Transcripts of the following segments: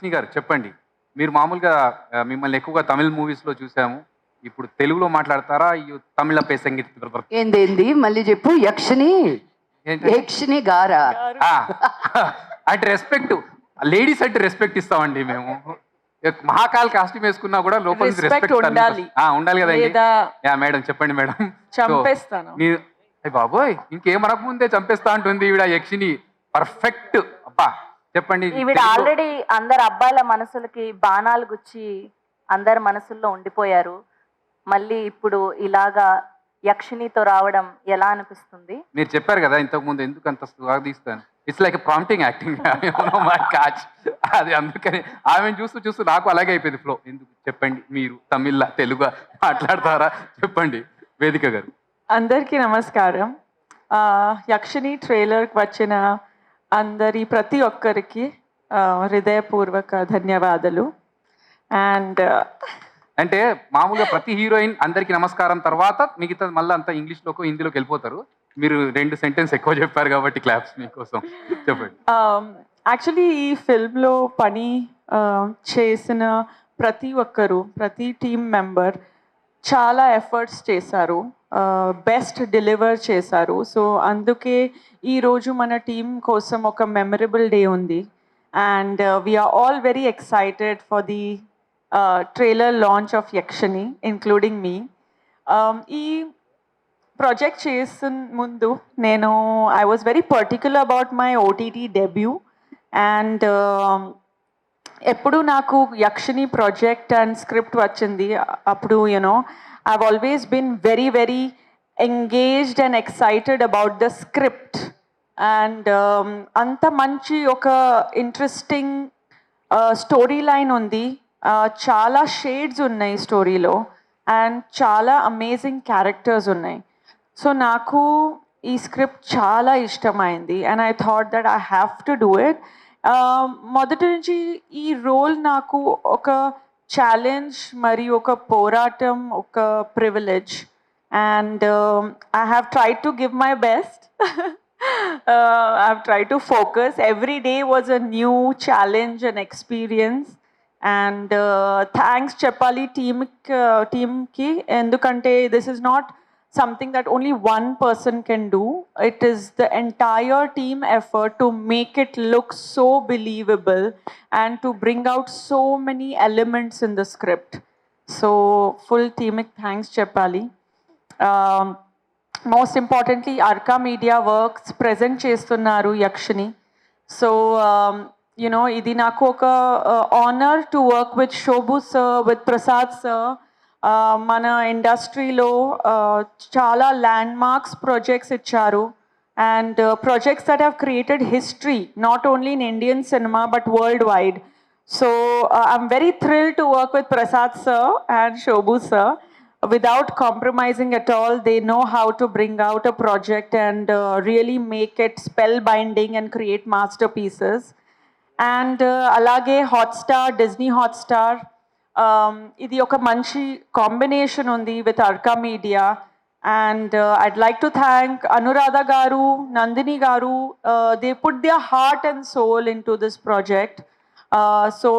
యక్షిని గారు చెప్పండి. మీరు మామూలుగా మిమ్మల్ని ఎక్కువగా తమిళ్ మూవీస్‌లో చూసాము. ఇప్పుడు తెలుగులో మాట్లాడతారా? తమిళ పేసంగి ఏందేంది మళ్ళీ చెప్పు. యక్షిని ఏంటంటే యక్షిని గారా? ఆ! అంటే రెస్పెక్ట్. లేడీస్ అంటే రెస్పెక్ట్ ఇస్తామండి మేము. మహాకాల్ కాస్ట్యూమ్ వేసుకున్నా కూడా లోపల నుంచి రెస్పెక్ట్ రెస్పెక్ట్ ఉండాలి. ఉండాలి కదండీ. లేదా యాహ్! మేడం చెప్పండి మేడం. చంపేస్తాను. మీరు అయ్య బాబోయ్! ఇంకేం అనకముందే చంపేస్తా అంటుంది ఈవిడ యక్షిని. పర్ఫెక్ట్. అబ్బా! చెప్పండి. ఈవిడ ఆల్రెడీ అందరు అబ్బాయిల మనసులకి బాణాలు గుచ్చి అందరి మనసుల్లో ఉండిపోయారు. మళ్ళీ ఇప్పుడు ఇలాగా యక్షినితో రావడం ఎలా అనిపిస్తుంది? మీరు చెప్పారు కదా ఇంతకు ముందు ఎందుకు అంత స్వాగతిస్తాను. It's like prompting acting. My catch. అది అందుకని ఆమెను చూస్తూ నాకు అలాగే అయిపోయింది ఫ్లో. ఎందుకు చెప్పండి, మీరు తమిళ తెలుగు మాట్లాడతారా చెప్పండి వేదిక గారు. అందరికీ నమస్కారం. యక్షిని ట్రైలర్కి వచ్చిన ప్రతి ఒక్కరికి హృదయపూర్వక ధన్యవాదాలు. అండ్ అంటే మామూలుగా ప్రతి హీరోయిన్ అందరికీ నమస్కారం తర్వాత మిగతా మళ్ళీ అంతా ఇంగ్లీష్లోకి హిందీలోకి వెళ్ళిపోతారు. మీరు 2 సెంటెన్స్ ఎక్కువ చెప్పారు కాబట్టి క్లాప్స్ మీకోసం. చెప్పండి. యాక్చువల్లీ ఈ ఫిల్మ్లో పని చేసిన ప్రతి ఒక్కరు, ప్రతి టీమ్ మెంబర్ చాలా ఎఫర్ట్స్ చేశారు, బెస్ట్ డెలివర్ చేశారు. సో అందుకే ఈరోజు మన టీం కోసం ఒక మెమరబుల్ డే ఉంది. And we're all very excited for the trailer launch of Yakshini including me. ఈ ప్రాజెక్ట్ చేసిన ముందు నేను I was very particular about my OTT debut. And ఎప్పుడు నాకు యక్షిని ప్రాజెక్ట్ అండ్ స్క్రిప్ట్ వచ్చింది అప్పుడు I've always been very, very engaged and excited about the script. And anta manchi oka interesting storyline undi. Chala shades unnai story lo and chala amazing characters unnai. So naku ee script chala ishtamaindi and I thought that I have to do it. మొదటి నుంచి ఈ role నాకు ఒక challenge మరియు ఒక పోరాటం, ఒక privilege. And I have tried to give my best. I have tried to focus. Every day was a new challenge and experience. And thanks చెప్పాలి టీమ్కి, ఎందుకంటే this is not something that only one person can do. It is the entire team effort to make it look so believable and to bring out so many elements in the script. So full team thanks Chepali. Most importantly Arka Media Works present chestunnaru Yakshini. So idi naku oka honor to work with Shobhu sir, with Prasad sir. మన ఇండస్ట్రీలో చాలా landmarks projects ఇచ్చారు and projects that have created history not only in Indian cinema but world wide. So I'm very thrilled to work with Prasad sir and Shobu sir. Without compromising at all, they know how to bring out a project and really make it spellbinding and create masterpieces. And alage Hotstar, Disney Hotstar, ఇది ఒక మంచి combination ఉంది with Arka media. And I'd like to thank Anuradha garu, Nandini garu. They put their heart and soul into this project. So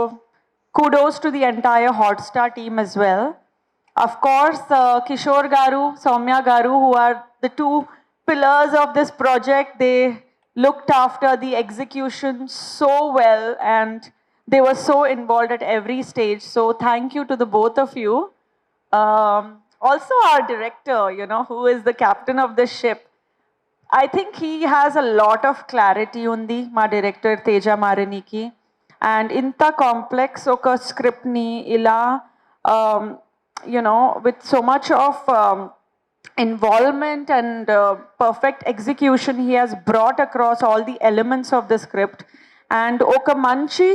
kudos to the entire Hotstar team as well. Of course, Kishore garu, Soumya garu, who are the two pillars of this project. They looked after the execution so well and they were so involved at every stage. So thank you to the both of you. Also our director, who is the captain of the ship. I think he has a lot of clarity undi, my director Teja Mariniki. And inta complex oka script ni ila, with so much of involvement and perfect execution, he has brought across all the elements of the script. And oka manchi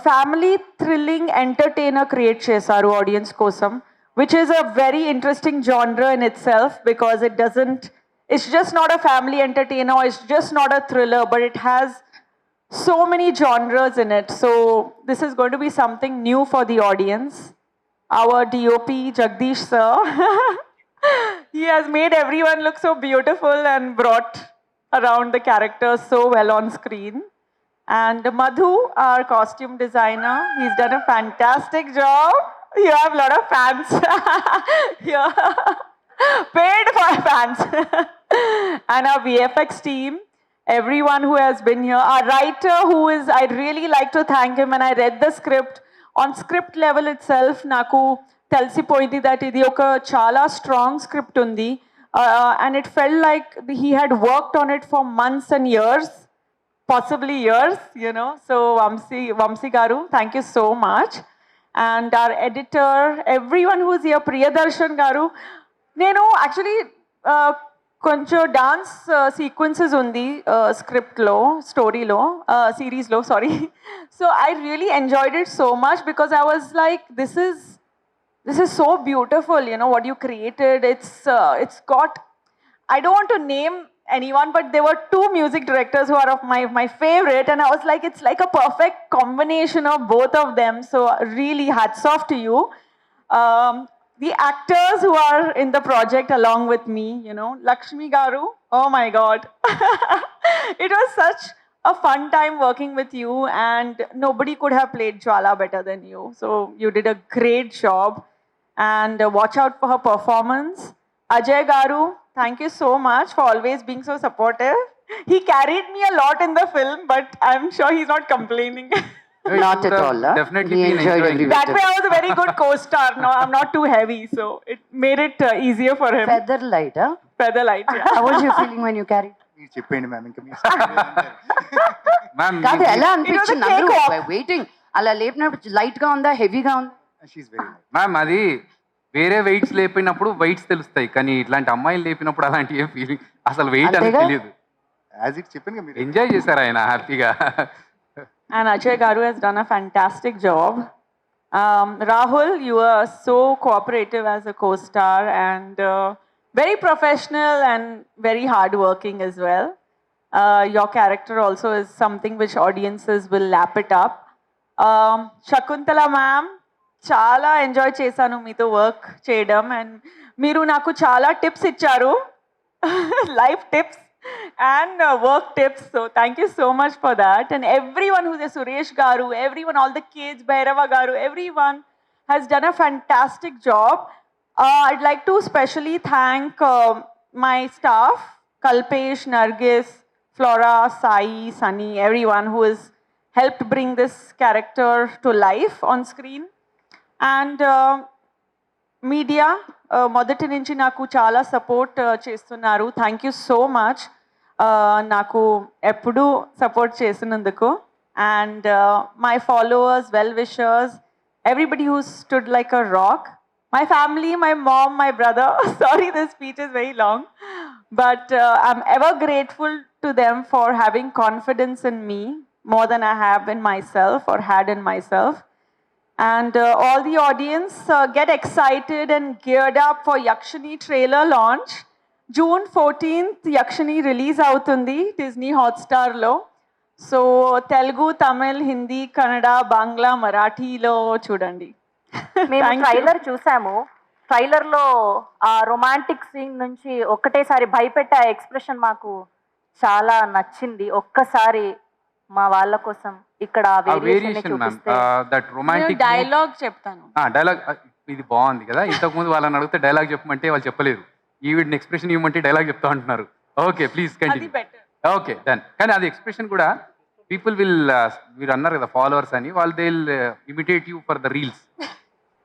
family thrilling entertainer create చేశారు audience కోసం, which is a very interesting genre in it self because it's just not a family entertainer, it's just not a thriller, but it has so many genres in it. So this is going to be something new for the audience. Our DOP Jagdish sir, he has made everyone look so beautiful and brought around the characters so well on screen. And Madhu, our costume designer, he's done a fantastic job. You have a lot of fans. Yeah. Paid for fans. And our VFX team, everyone who has been here. Our writer, I really like to thank him. And I read the script. On script level itself, నాకు తెలిసిపోయింది that ఇది ఒక చాలా strong script ఉంది. And it felt like he had worked on it for months and years. Possibly years, you know. So Vamsi Garu, thank you so much. And our editor, everyone who's here, Priyadarshan Garu. Nenu actually కొంచెం dance sequences ఉంది స్క్రిప్ట్లో స్టోరీలో సిరీస్లో sorry so I really enjoyed it so much because I was like this is so beautiful, you know, what you created. It's got, I don't want to name anyone, but there were two music directors who are of my favorite, and I was like, it's like a perfect combination of both of them. So really hats off to you. The actors who are in the project along with me, you know, Lakshmi Garu, oh my God. It was such a fun time working with you, and nobody could have played Jwala better than you. So you did a great job, and watch out for her performance. Ajay Garu, thank you so much for always being so supportive. He carried me a lot in the film, but I'm sure he's not complaining. Not at all. Definitely We been enjoyed enjoying every it. bit That of way it. I was a very good co-star. No, I'm not too heavy, so it made it easier for him. Feather light, huh? Feather light, yeah. How was you feeling when you carried? మీరు చెప్పండి ma'am ఇంకా మీరు ma'am కాదు ఎలా It అనిపించింది was a అందరూ cakewalk. Waiting అలా లేపినప్పుడు light గా ఉందా హెవీగా ఉందా షీఈ్ వెరీ మ్యామ్ అది వేరే వెయిట్స్ లేపినప్పుడు వెయిట్స్ తెలుస్తాయి కానీ ఇట్లాంటి అమ్మాయిలు లేపినప్పుడు అలాంటి ఏ ఫీలింగ్ అసలు వెయిట్ అనేది అంతేగా? తెలియదు యాజ్ ఇట్ చెప్పాను కదా మీరు ఎంజాయ్ చేశారు ఆయన హ్యాపీగా And Ajay Garu has done a fantastic job. Rahul, you were so cooperative as a co-star and very professional and very hardworking as well. Your character also is something which audiences will lap it up. Shakuntala ma'am, చాలా enjoy చేశాను మీతో work చేయడం and మీరు నాకు చాలా tips ఇచ్చారు life tips and work tips. So thank you so much for that. And everyone who's a Suresh Garu, everyone, all the kids, Bhairava Garu, everyone has done a fantastic job. I'd like to specially thank my staff, Kalpesh, Nargis, Flora, Sai, Sunny, everyone who has helped bring this character to life on screen. And media మొదటి నుంచి నాకు చాలా support చేస్తున్నారు thank you so much నాకు ఎప్పుడూ support చేసినందుకు and my followers well wishers everybody who stood like a rock my family my mom my brother sorry this speech is very long but I'm ever grateful to them for having confidence in me more than I have in myself or had in myself. And all the audience get excited and geared up for Yakshini trailer launch. June 14th, Yakshini release avutundi Disney Hotstar lo. So Telugu, Tamil, Hindi, Kannada, Bangla, Marathi lo chudandi. మేము Thank you. Trailer చూసాము trailer లో ఆ romantic scene నుంచి ఒక్కటేసారి భయపెట్టే expression మాకు చాలా నచ్చింది ఒక్కసారి మా వాళ్ళ కోసం ఇక్కడ variation ma'am that romantic dialogue చెప్తాను డైలాగ్ ఇది బాగుంది కదా ఇంతకు ముందు వాళ్ళని అడిగితే డైలాగ్ చెప్పమంటే వాళ్ళు చెప్పలేరు ఈ వీడిని ఎక్స్ప్రెషన్ ఇవ్వమంటే డైలాగ్ చెప్తా అంటున్నారు ఓకే ప్లీజ్ అది కంటిన్యూ బెటర్ ఓకే డన్ కానీ అది ఎక్స్ప్రెషన్ కూడా పీపుల్ విల్ మీరు అన్నారు కదా ఫాలోవర్స్ అని వాళ్ళు they will imitate you for the reels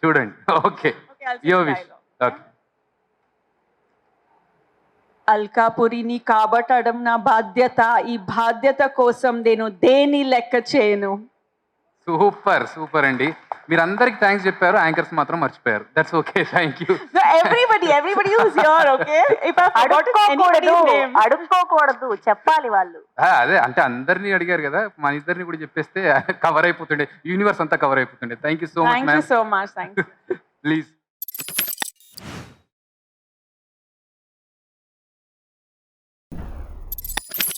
చూడండి ఓకే యో విష్ ఓకే అల్కాపురిని కాబట్టడం నా బాధ్యత ఈ బాధ్యత కోసం నేను దేని లెక్క చేయను సూపర్ సూపర్ అండి మీరు అందరికి థ్యాంక్స్ చెప్పారు యాంకర్స్ మాత్రం మర్చిపోయారు that's okay thank you So everybody who's here, okay? If I forgot anybody's name. అడుక్కోకూడదు చెప్పాలి వాళ్ళు అదే అంటే అందరినీ అడిగారు కదా మన ఇద్దరిని కూడా చెప్పేస్తే కవర్ అయిపోతుండే యూనివర్స్ అంతా కవర్ అయిపోతుండే thank you so much Thank you ma'am so much. Thank you. Please